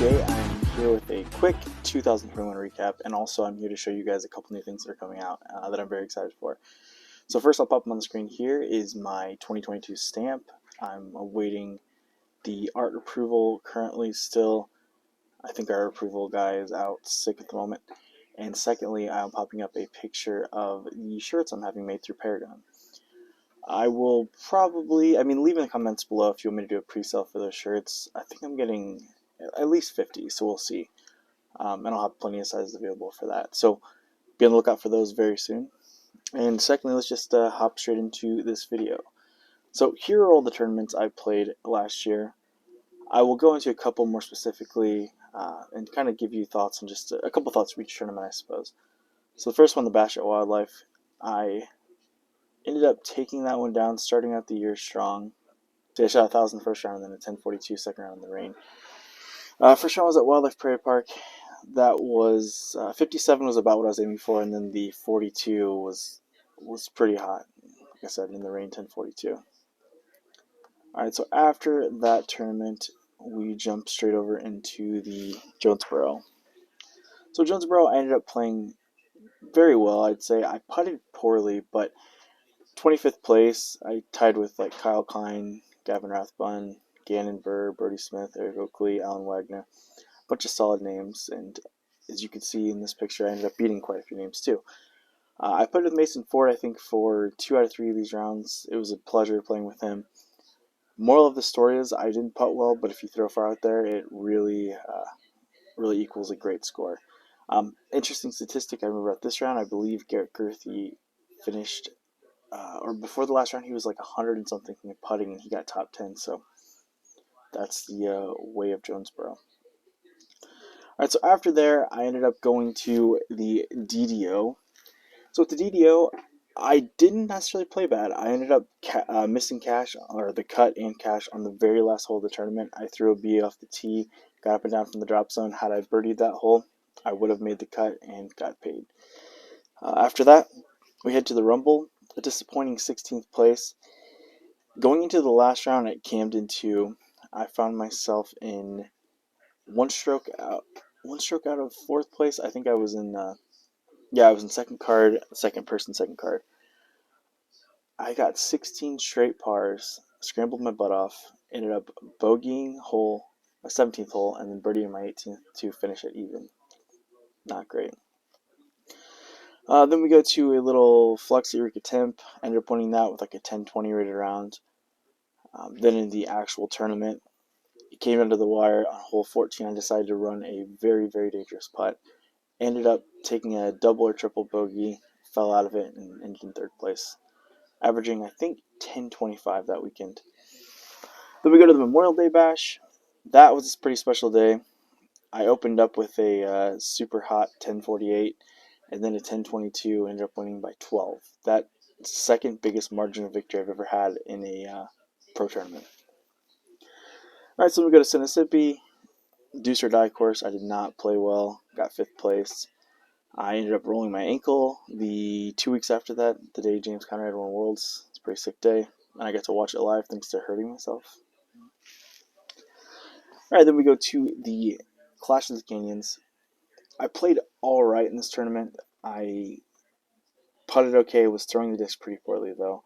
Today I'm here with a quick 2021 recap, and also I'm here to show you guys a couple new things that are coming out that I'm very excited for. So first I'll pop them on the screen. Here is my 2022 stamp. I'm awaiting the art approval currently still. I think our approval guy is out sick at the moment. And secondly, I'm popping up a picture of the shirts I'm having made through Paragon. I will probably, leave in the comments below if you want me to do a pre-sale for those shirts. I think I'm getting at least 50, so we'll see. And I'll have plenty of sizes available for that. So be on the lookout for those very soon. And secondly, let's just hop straight into this video. So here are all the tournaments I played last year. I will go into a couple more specifically and kind of give you thoughts on just a couple thoughts for each tournament, I suppose. So the first one, the Bash at Wildlife, I ended up taking that one down, starting out the year strong. So I shot 1,000 the first round, and then a 1042 second round in the rain. First round was at Wildlife Prairie Park. That was 57 was about what I was aiming for, and then the 42 was pretty hot. Like I said, in the rain, 1042. All right, so after that tournament, we jumped straight over into the Jonesboro. So Jonesboro, I ended up playing very well, I'd say. I putted poorly, but 25th place. I tied with like Kyle Klein, Gavin Rathbun, Gannon Burr, Brody Smith, Eric Oakley, Alan Wagner. A bunch of solid names, and as you can see in this picture, I ended up beating quite a few names too. I put with Mason Ford, I think, for 2 out of 3 of these rounds. It was a pleasure playing with him. Moral of the story is I didn't putt well, but if you throw far out there, it really equals a great score. Interesting statistic I remember at this round, I believe Garrett Gerthy finished, or before the last round, he was like 100 and something in putting, and he got top 10, so that's the way of Jonesboro. Alright, so after there, I ended up going to the DDO. So with the DDO, I didn't necessarily play bad. I ended up missing cash, or the cut and cash, on the very last hole of the tournament. I threw a B off the tee, got up and down from the drop zone. Had I birdied that hole, I would have made the cut and got paid. After that, we head to the Rumble, a disappointing 16th place. Going into the last round at Camden 2, I found myself in one stroke out of 4th place. I think I was in I was in second card, second card. I got 16 straight pars, scrambled my butt off, ended up bogeying my 17th hole, and then birdieing my 18th to finish it even. Not great. Then we go to a little flux Eureka Temp, ended up winning that with like a 10-20 rated round. Then in the actual tournament, it came under the wire on hole 14. I decided to run a very, very dangerous putt. Ended up taking a double or triple bogey, fell out of it, and ended in 3rd place, averaging, I think, 10.25 that weekend. Then we go to the Memorial Day Bash. That was a pretty special day. I opened up with a super hot 10.48, and then a 10.22, ended up winning by 12. That second biggest margin of victory I've ever had in a pro tournament. Alright, so we go to Mississippi. Deuce or die course. I did not play well. Got 5th place. I ended up rolling my ankle the 2 weeks after that, the day James Conrad won Worlds. It's a pretty sick day, and I got to watch it live thanks to hurting myself. Alright, then we go to the Clash of the Canyons. I played alright in this tournament. I putted okay, was throwing the disc pretty poorly though.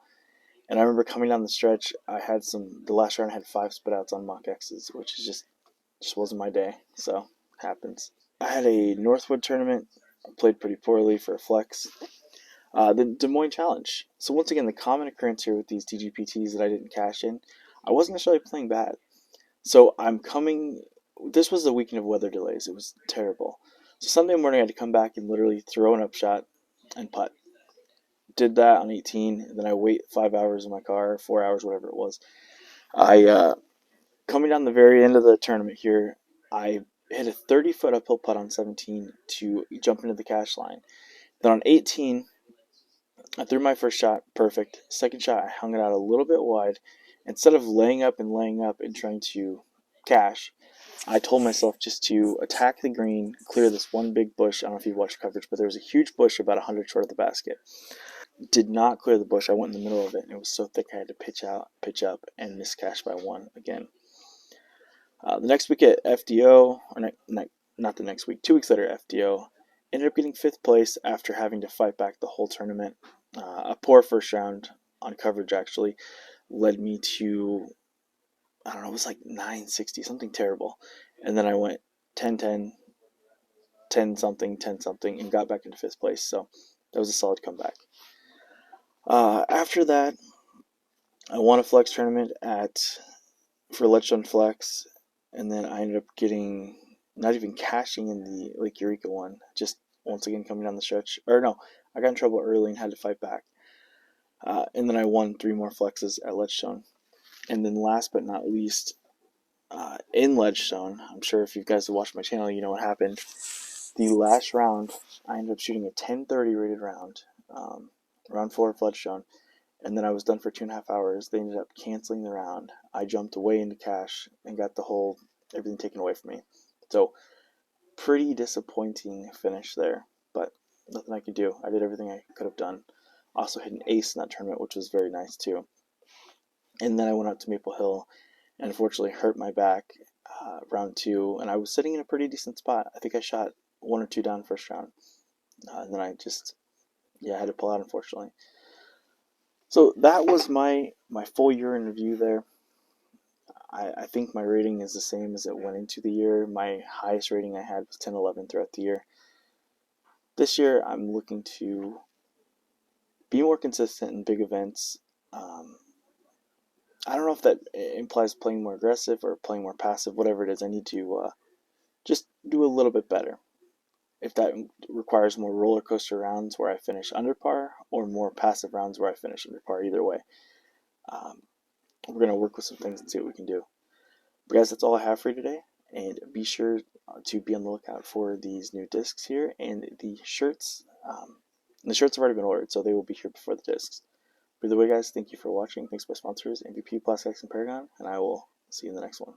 And I remember coming down the stretch, the last round I had 5 spit outs on Mach X's, which is just wasn't my day, so it happens. I had a Northwood tournament. I played pretty poorly for a flex. The Des Moines Challenge. So once again, the common occurrence here with these DGPTs that I didn't cash in, I wasn't necessarily playing bad. So this was the weekend of weather delays. It was terrible. So Sunday morning I had to come back and literally throw an upshot and putt. Did that on 18, and then I wait 5 hours in my car, 4 hours, whatever it was. Coming down the very end of the tournament here, I hit a 30-foot uphill putt on 17 to jump into the cash line. Then on 18, I threw my first shot, perfect. Second shot, I hung it out a little bit wide. Instead of laying up and trying to cash, I told myself just to attack the green, clear this one big bush. I don't know if you watched coverage, but there was a huge bush about 100 short of the basket. Did not clear the bush. I went in the middle of it, and it was so thick I had to pitch up, and miss cash by 1 again. The next week at FDO, or not the next week, 2 weeks later at FDO, ended up getting 5th place after having to fight back the whole tournament. A poor first round on coverage actually led me to, I don't know, it was like 960, something terrible. And then I went 10-10, 10 something, 10 something, and got back into 5th place. So that was a solid comeback. After that, I won a flex tournament for Ledgestone Flex, and then I ended up not even cashing in the Lake Eureka one, just once again coming down the stretch. Or no, I got in trouble early and had to fight back. And then I won 3 more flexes at Ledgestone. And then last but not least, in Ledgestone, I'm sure if you guys have watched my channel, you know what happened. The last round, I ended up shooting a 1030 rated round, round 4 of Ledgestone, and then I was done for 2.5 hours. They ended up canceling the round. I jumped away into cash and got everything taken away from me. So, pretty disappointing finish there, but nothing I could do. I did everything I could have done. Also hit an ace in that tournament, which was very nice too. And then I went out to Maple Hill and unfortunately hurt my back round 2, and I was sitting in a pretty decent spot. I think I shot 1 or 2 down first round, and then I had to pull out, unfortunately. So that was my full year in review there. I think my rating is the same as it went into the year. My highest rating I had was 10-11 throughout the year. This year I'm looking to be more consistent in big events. I don't know if that implies playing more aggressive or playing more passive, whatever it is. I need to just do a little bit better. If that requires more roller coaster rounds where I finish under par, or more passive rounds where I finish under par, either way. We're going to work with some things and see what we can do. But guys, that's all I have for you today. And be sure to be on the lookout for these new discs here and the shirts. The shirts have already been ordered, so they will be here before the discs. By the way, guys, thank you for watching. Thanks to my sponsors, MVP, Plastic X, and Paragon, and I will see you in the next one.